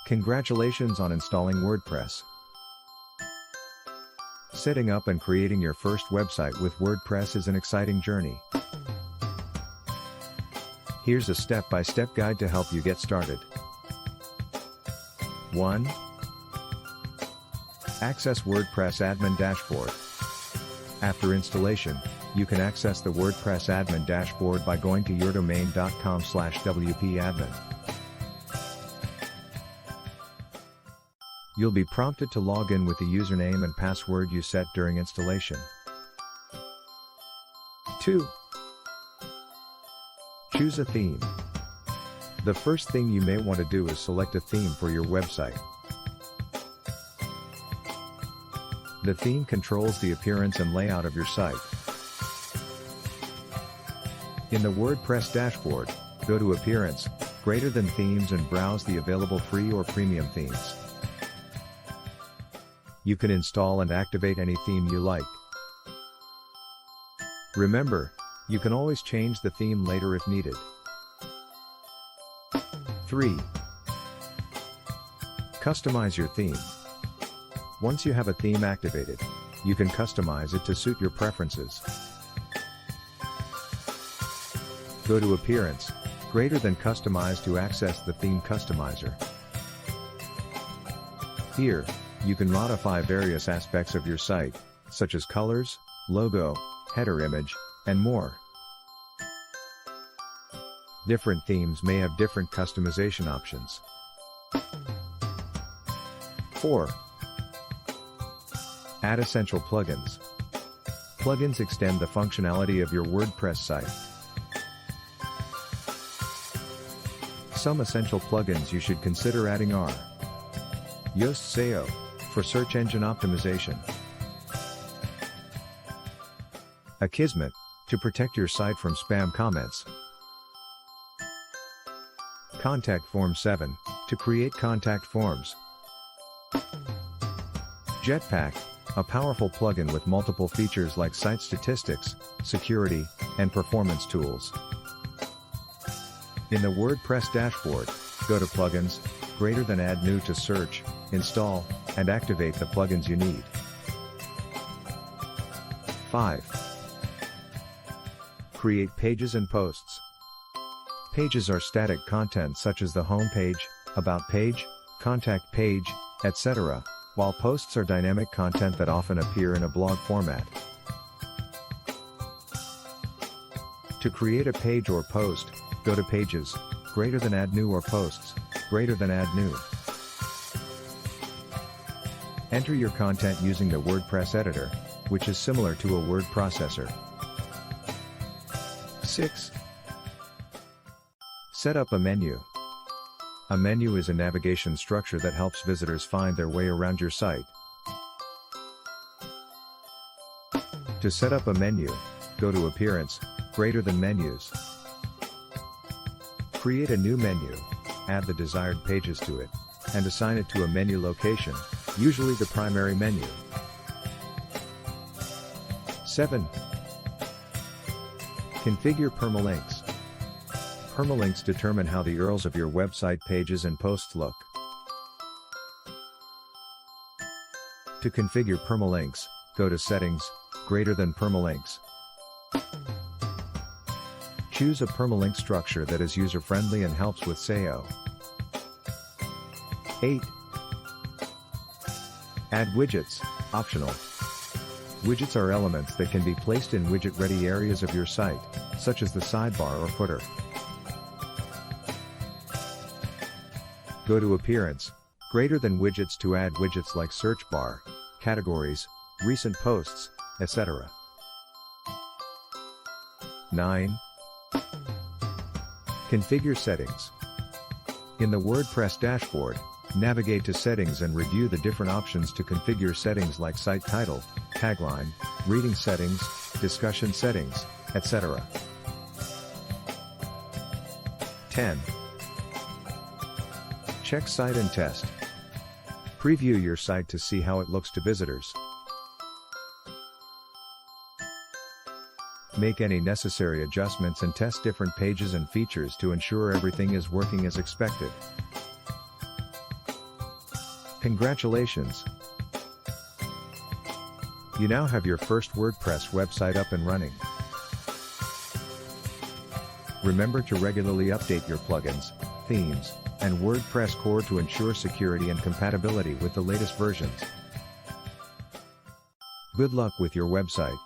Congratulations on installing WordPress. Setting up and creating your first website with WordPress is an exciting journey. Here's a step-by-step guide to help you get started. 1. Access WordPress Admin Dashboard. After installation, you can access the WordPress Admin Dashboard by going to yourdomain.com/wp-admin. You'll be prompted to log in with the username and password you set during installation. 2. Choose a theme. The first thing you may want to do is select a theme for your website. The theme controls the appearance and layout of your site. In the WordPress dashboard, go to Appearance, Greater Than Themes and browse the available free or premium themes. You can install and activate any theme you like. Remember, you can always change the theme later if needed. 3. Customize your theme. Once you have a theme activated, you can customize it to suit your preferences. Go to Appearance, Greater Than Customize to access the Theme Customizer. Here, you can modify various aspects of your site, such as colors, logo, header image, and more. Different themes may have different customization options. 4. Add essential plugins. Plugins extend the functionality of your WordPress site. Some essential plugins you should consider adding are Yoast SEO, for search engine optimization. Akismet, to protect your site from spam comments. Contact Form 7, to create contact forms. Jetpack, a powerful plugin with multiple features like site statistics, security, and performance tools. In the WordPress dashboard, go to Plugins, Greater Than Add New to search, install, and activate the plugins you need. 5. Create pages and posts. Pages are static content such as the home page, about page, contact page, etc., while posts are dynamic content that often appear in a blog format. To create a page or post, go to Pages, Greater Than Add New or Posts, Greater Than Add New. Enter your content using the WordPress editor, which is similar to a word processor. 6. Set up a menu. A menu is a navigation structure that helps visitors find their way around your site. To set up a menu, go to Appearance, Greater Than Menus. Create a new menu, add the desired pages to it, and assign it to a menu location, usually the primary menu. 7. Configure permalinks. Permalinks determine how the URLs of your website pages and posts look. To configure permalinks, go to Settings, Greater Than Permalinks. Choose a permalink structure that is user-friendly and helps with SEO. 8. Add widgets, optional. Widgets are elements that can be placed in widget-ready areas of your site, such as the sidebar or footer. Go to Appearance, Greater Than Widgets to add widgets like search bar, categories, recent posts, etc. 9. Configure settings. In the WordPress dashboard, navigate to Settings and review the different options to configure settings like site title, tagline, reading settings, discussion settings, etc. 10. Check site and test. Preview your site to see how it looks to visitors. Make any necessary adjustments and test different pages and features to ensure everything is working as expected. Congratulations! You now have your first WordPress website up and running. Remember to regularly update your plugins, themes, and WordPress core to ensure security and compatibility with the latest versions. Good luck with your website.